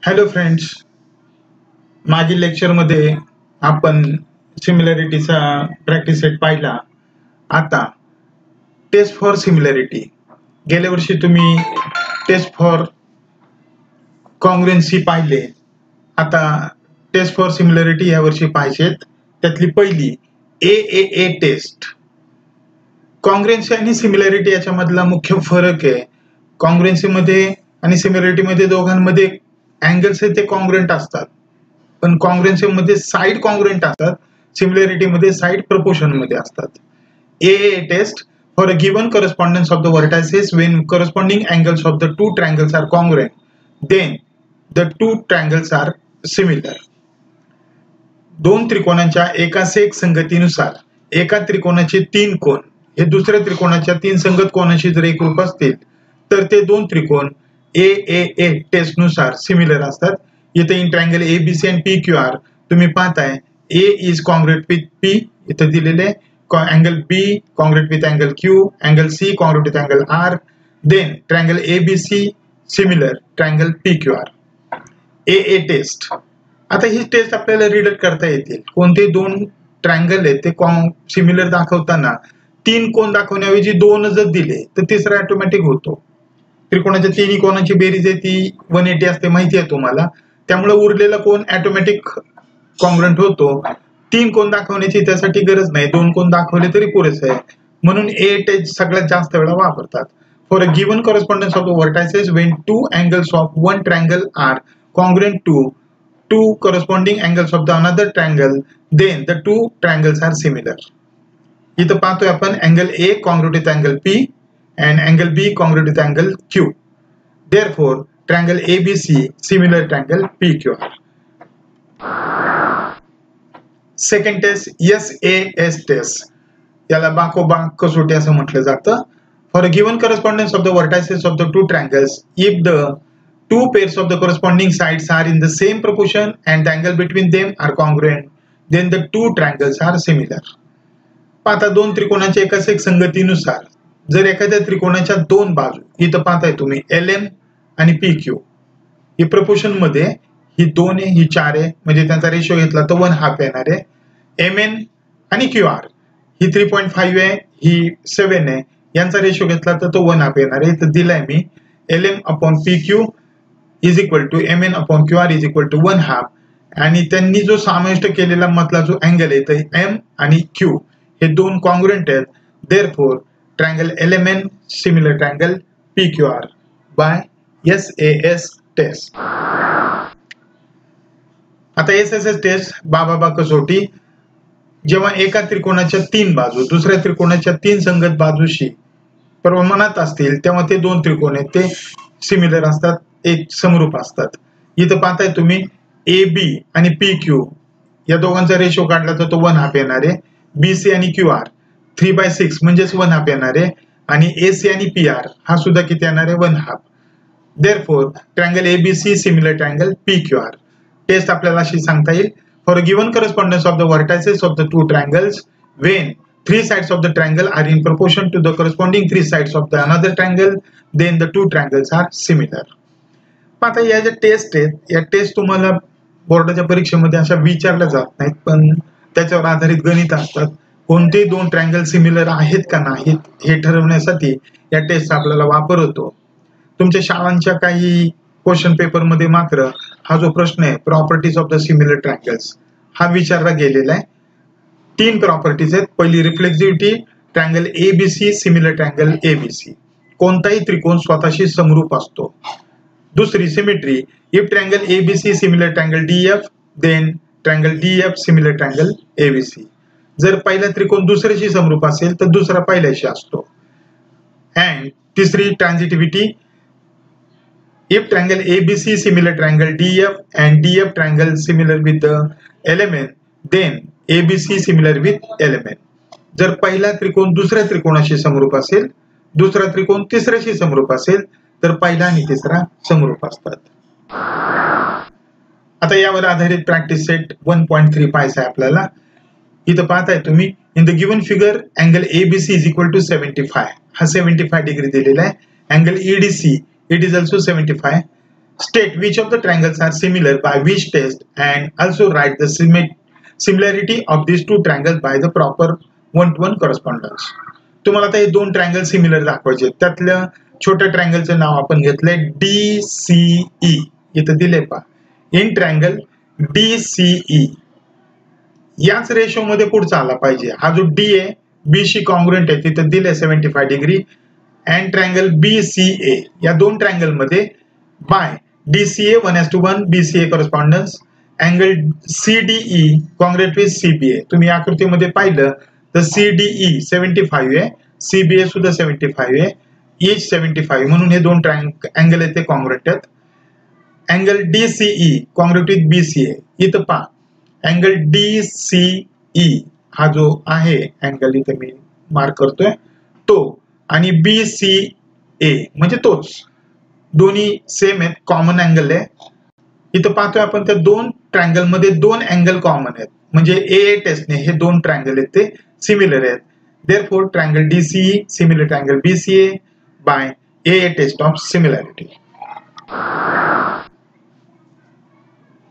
Hello friends, मागील लेक्चरमध्ये आपण सिमिलॅरिटीचा प्रॅक्टिस सेट पाहिला. आता टेस्ट फॉर सिमिलॅरिटी. गेल्या वर्षी तुम्ही टेस्ट फॉर कॉन्ग्रुएन्सी पाहिले. आता टेस्ट फॉर सिमिलॅरिटी या वर्षी पाहिजेत. त्यातली पहिली AAA टेस्ट. कॉन्ग्रुएन्सी आणि सिमिलॅरिटी याच्यामधला मुख्य फरक आहे. कॉन्ग्रुएन्सीमध्ये आणि सिमिलॅरिटीमध्ये दोघांमध्ये अँगल्स आहेत ते कॉन्ग्रुएंट असतात, पण कॉन्ग्रुएन्सीमध्ये साइड कॉन्ग्रुएंट असतात, सिमिलॅरिटीमध्ये साइड प्रपोर्शन मध्ये असतात. AAA test for a given correspondence of the vertices when corresponding angles of the two triangles are congruent, then the two triangles are similar. दोन त्रिकोणांच्या एकास एक संगतीनुसार एका त्रिकोणाचे तीन कोण हे दुसऱ्या त्रिकोणाच्या तीन संगत कोणाशी जर एकरूप असतील तर ते दोन त्रिकोण AAA टेस्ट नुसार सिमिलर असतात. इथे in triangle ABC and PQR तुम्ही पाहताय A is congruent with P इथे दिलेले, angle B congruent with angle Q, angle C congruent with angle R, then triangle ABC similar triangle PQR. AA test. आता ही taste आपल्याला read करता येतील. कोणते दोन ट्रायंगल आहेत ते सिमिलर दाखवताना तीन कोण दाखवण्याऐवजी दोन जर दिले तर तिसरा ऑटोमॅटिक होतो. त्रिकोणाच्या तिन्ही कोणाची बेरीज आहे ती 180 असते, माहिती आहे तुम्हाला. त्यामुळे उरलेला कोण ऑटोमॅटिक कॉन्ग्रुएंट होतो. तीन कोण दाखवण्याची त्यासाठी गरज नाही, दोन कोण दाखवले तरी पुरेसे आहे. म्हणून A टेस्ट सगळ्यात जास्त वेळा वापरतात. For a given correspondence of the vertices when two angles of one triangle are congruent to two corresponding angles of the another triangle, then the two triangles are similar. इथं पाहतोय आपण angle A congruent with angle P and angle B congruent with angle Q. Therefore, triangle ABC similar triangle PQR. Second test SAS test. याला बाकोबा कसोटी असं म्हटलं जातं. For a given correspondence of the vertices of the two triangles, if the two pairs of the corresponding sides are in the same proportion and the angle between them are congruent, then the two triangles are similar. पाहता दोन त्रिकोणाच्या एकाच एक संगतीनुसार जर एखाद्या त्रिकोणाच्या दोन बाजू इथं पाहताय तुम्ही LM आणि PQ ही प्रपोर्शन मध्ये ही 2 आहे, ही 4 आहे, म्हणजे त्यांचा रेशो घेतला तर 1/2 येणार आहे. MN आणि QR ही 3.5 आहे, ही 7 आहे, यांचा रेशो घेतला तर तो 1/2 येणार आहे. तर दिलाय मी LM/PQ is equal to MN upon QR is equal to 1/2. आणि त्यांनी जो समाविष्ट केलेला मधला जो अँगल आहे तर M आणि Q हे दोन कॉन्ग्रुएंट आहेत. Therefore, triangle LMN similar triangle PQR by SAS test. आता SSS टेस्ट बाबा कसोटी. जेव्हा एका त्रिकोणाच्या तीन बाजू दुसऱ्या त्रिकोणाच्या तीन संगत बाजूशी प्रमाणात असतील तेव्हा ते दोन त्रिकोण आहेत ते सिमिलर असतात, एक समरूप असतात. इथं पाहताय तुम्ही AB आणि PQ या दोघांचा रेशो काढला तर तो 1/2 येणार आहे. BC आणि QR 3/6 म्हणजेच 1/2 येणार आहे. आणि AC आणि PR हा सुद्धा किती येणार आहे 1/2. Therefore, triangle ABC similar triangle PQR. Test आपल्याला अशी सांगता येईल. For a given correspondence of the vertices of the two triangles when three sides of the triangle are in proportion to the corresponding three sides of the another triangle, then the two triangles are similar. आता या ज्या taste आहेत या taste तुम्हाला बोर्डाच्या परीक्षेमध्ये अशा विचारल्या जात नाहीत, पण त्याच्यावर आधारित गणित असतात. कोणते दोन ट्रायंगल सिमिलर आहेत का नाहीत हे ठरवण्यासाठी या टेस्ट आपल्याला वापर होतो. तुमच्या शाळांच्या काही क्वेश्चन पेपर मध्ये मात्र हा जो प्रश्न आहे properties of the similar triangles हा विचारला गेलेला आहे. तीन प्रॉपर्टीज आहेत. पहिली reflexivity, triangle ABC similar triangle ABC, कोणताही त्रिकोण स्वतःशी समरूप असतो. दुसरी symmetry, if triangle ABC similar triangle DF then triangle DF similar triangle ABC. जर पहिला त्रिकोण दुसऱ्याशी समरूप असेल तर दुसरा पहिल्याशी असतो. अँड तिसरी transitivity, if triangle ABC similar triangle DF and DF triangle similar with the element, then ABC similar with element. जर पहिला त्रिकोण दुसऱ्या त्रिकोणाशी समरूप असेल, दुसरा त्रिकोण तिसऱ्याशी समरूप असेल तर पहिला आणि तिसरा समरूप असतात. आता यावर आधारित प्रॅक्टिस सेट 1.3 पाहायचा आहे आपल्याला. इथं पाहताय तुम्ही in the given figure angle ABC is equal to 75. हा 75 डिग्री दिलेला आहे. अँगल EDC it is also 75. State which of the triangles are similar by which test and also write the similarity of these two triangles by the proper one-to-one correspondence. तुम्हाला आता हे दोन triangle similar दाखवायचे. त्यातल्या छोट्या ट्रायंगलचं नाव आपण घेतलंय DCE. इथं दिले पहा. इन ट्रायंगल DCE याच रेशो मध्ये पुढचा आला पाहिजे. हा जो D आहे B शी कॉन्ग्रुएंट आहे, तिथं दिले 75 डिग्री. अँड ट्रायंगल BCA या दोन ट्रायंगल मध्ये by DCA 1:1 BCA correspondence angle CDE congruent with CBA. तुम्ही आकृतीमध्ये पाहिलं तर CDE 75 आहे, CBA सुद्धा 75 आहे, each 75 म्हणून हे दोन अँगल आहेत ते कॉन्ग्रुएंट आहेत. Angle DCE congruent with BCA. इथं पहा अँगल DCE हा जो आहे अँगल इथे मी मार्क करतोय तो, आणि BCA म्हणजे तोच, दोन्ही सेम आहेत, कॉमन अँगल आहे. इथं पाहतोय आपण त्या दोन ट्रायंगल मध्ये दोन अँगल कॉमन आहेत, म्हणजे AA टेस्टने हे दोन ट्रायंगल आहेत ते सिमिलर आहेत. Therefore triangle DCE similar triangle BCA by AA test of similarity.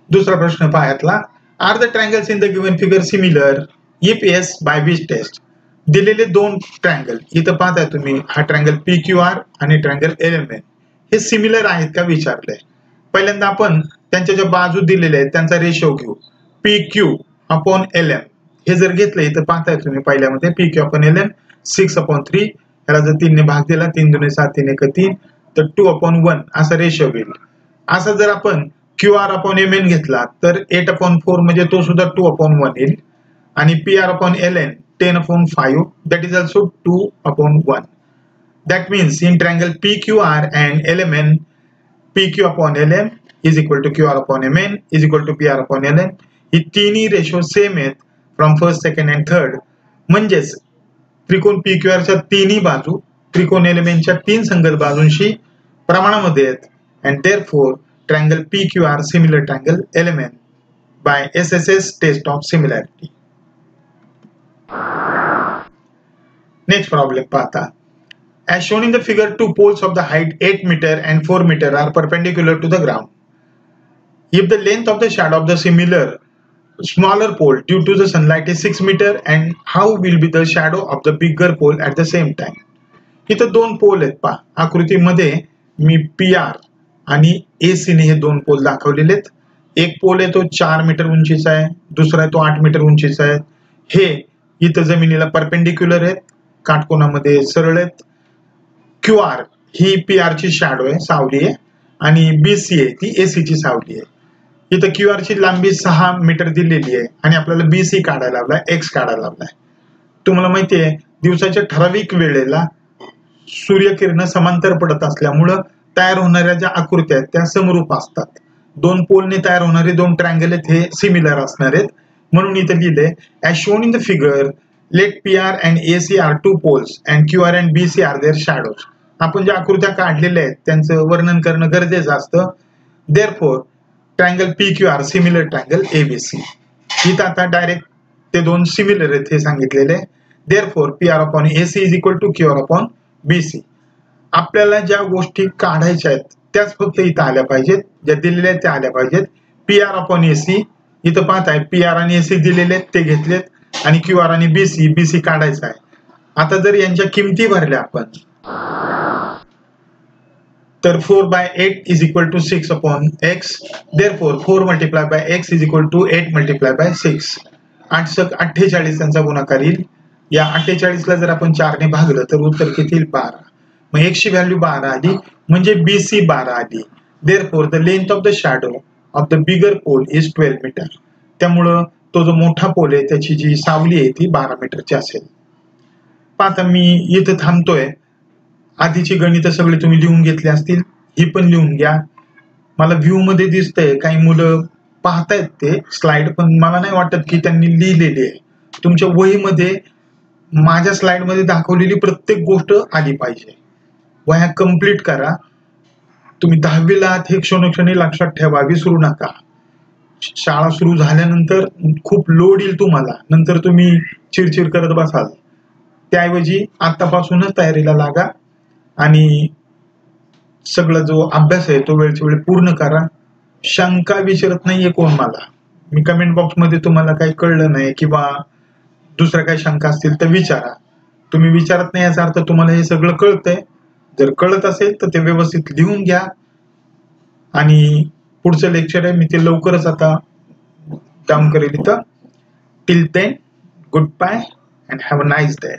दुसरा प्रश्न पहा यातला. Are the triangles in the given figure similar if yes by which test. दिलेले दोन ट्रायंगल इथं पाहताय तुम्ही, हा ट्रायंगल PQR आणि ट्रायंगल LMN हे सिमिलर आहेत का विचारलंय. पहिल्यांदा आपण त्यांच्या ज्या बाजू दिलेल्या आहेत त्यांचा रेशो घेऊ. PQ अपॉन LM हे जर घेतलं इथं पाहताय तुम्ही पहिल्यामध्ये PQ अपॉन LM 6/3. याला जर 3 ने भाग दिला, 3 दुने 7 3 1 3, तर 2/1 असा रेशो होईल. असा जर आपण QR अपॉन MN घेतला तर 8/4 म्हणजे तो सुद्धा 2/1 येईल. आणि PR upon LN 10/5 that is also 2/1. That means in triangle PQR and LMN, PQ upon LM is equal to QR upon MN is equal to PR upon LN. ही तिन्ही ratio same आहेत from first, second and third. म्हणजेच त्रिकोण PQR च्या तिन्ही बाजू त्रिकोण LMN च्या तीन संगत बाजूंशी प्रमाणामध्ये आहेत. And therefore triangle PQR similar triangle LMN by SSS test of similarity. Next problem पाहता. As shown in the figure, two poles of the height 8 meter and 4 meter are perpendicular to the ground. If the length of the shadow of the smaller pole due to the sunlight is 6 meter, and how will be the shadow of the bigger pole at the same time? इथं दोन pole आहेत पहा. आकृतीमध्ये मी PR आणि AC ने हे दोन pole दाखवलेले आहेत. एक पोल आहे तो 4 मीटर उंचीचा आहे, दुसरा आहे तो 8 मीटर उंचीचा आहे. हे इथं जमिनीला परपेंडिक्युलर आहेत, काटकोनामध्ये सरळ आहेत. QR ही PR ची शॅडो आहे, सावली आहे, आणि BCA ती AC ची सावली आहे. इथं QR ची लांबी 6 मीटर दिलेली आहे आणि आपल्याला BC काढायला लावलाय, X काढायला लावलाय. तुम्हाला माहिती आहे दिवसाच्या ठराविक वेळेला सूर्यकिरण समांतर पडत असल्यामुळं तयार होणाऱ्या ज्या आकृत्या आहेत त्या समरूप असतात. दोन पोलने तयार होणारे दोन ट्रायंगल आहेत हे सिमिलर असणार आहेत. म्हणून इथं लिहिलंय as shown in the figure let PR and AC are two poles and QR and BC are their shadows. आपण ज्या आकृत्या काढलेल्या आहेत त्यांचं वर्णन करणं गरजेचं असतं. Therefore triangle PQR similar triangle ABC. इथं आता डायरेक्ट ते दोन सिमिलर आहेत हे सांगितलेले. Therefore PR upon AC is equal to QR upon BC. आपल्याला ज्या गोष्टी काढायच्या आहेत त्याच फक्त इथं आल्या पाहिजेत, ज्या दिलेल्या आहेत त्या आल्या पाहिजेत. PR अपॉन AC इथं पाहताय PR आणि AC दिलेले आहेत ते घेतलेत, आणि QR आणि BC काढायचा आहे. आता जर यांच्या किमती भरल्या आपण तर 4/8 is equal to 6 upon X. Therefore 4 multiplied by X is equal to 8 multiplied by 6. 48 त्यांचा गुणाकार येईल. या 48 ला जर आपण 4 ने भागलं तर उत्तर किती येईल? 12. मग X ची व्हॅल्यू 12 आली म्हणजे BC 12 आली. Therefore the length of the shadow of the bigger pole is 12 meter. त्यामुळं तो जो मोठा पोल आहे त्याची जी सावली आहे ती 12 मीटरची असेल. आता मी इथं थांबतोय. आधीची गणित सगळे तुम्ही लिहून घेतले असतील, ही पण लिहून घ्या. मला व्ह्यू मध्ये दिसतंय काही मुलं पाहतायत ते स्लाइड, पण मला नाही वाटत की त्यांनी लिहिलेली आहे. तुमच्या वहीमध्ये माझ्या स्लाइड मध्ये दाखवलेली प्रत्येक गोष्ट आली पाहिजे. वह्या कंप्लीट करा. तुम्ही 10वीला हे क्षणोक्षणी लक्षात ठेवा, विसरू नका. शाळा सुरू झाल्यानंतर खूप लोड येईल तुम्हाला, नंतर तुम्ही चिडचिड करत बसाल. त्याऐवजी आतापासूनच तयारीला लागा आणि सगळा जो अभ्यास आहे तो वेळच्या वेळी पूर्ण करा. शंका विचारत नाहीये कोण मला. मी कमेंट बॉक्समध्ये तुम्हाला काही कळलं नाही किंवा दुसऱ्या काही शंका असतील तर विचारा. तुम्ही विचारत नाही याचा अर्थ तुम्हाला हे सगळं कळतंय. जर कळत असेल तर ते व्यवस्थित लिहून घ्या. आणि पुढचं लेक्चर आहे मी ते लवकरच आता डाऊन करेल इथं. Till then, good bye and have a nice day.